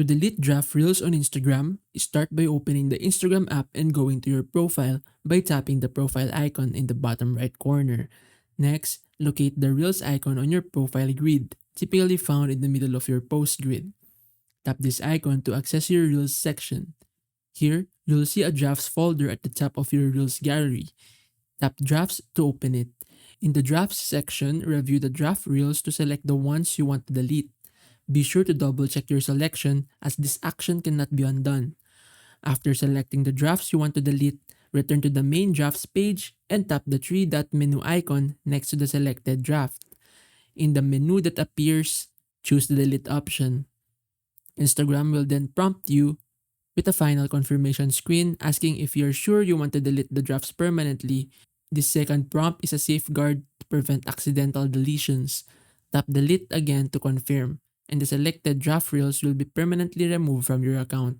To delete draft reels on Instagram, start by opening the Instagram app and going to your profile by tapping the profile icon in the bottom right corner. Next, locate the reels icon on your profile grid, typically found in the middle of your post grid. Tap this icon to access your reels section. Here, you'll see a drafts folder at the top of your reels gallery. Tap drafts to open it. In the drafts section, review the draft reels to select the ones you want to delete. Be sure to double check your selection as this action cannot be undone. After selecting the drafts you want to delete, return to the main drafts page and tap the three-dot menu icon next to the selected draft. In the menu that appears, choose the delete option. Instagram will then prompt you with a final confirmation screen asking if you're sure you want to delete the drafts permanently. This second prompt is a safeguard to prevent accidental deletions. Tap delete again to confirm, and the selected draft reels will be permanently removed from your account.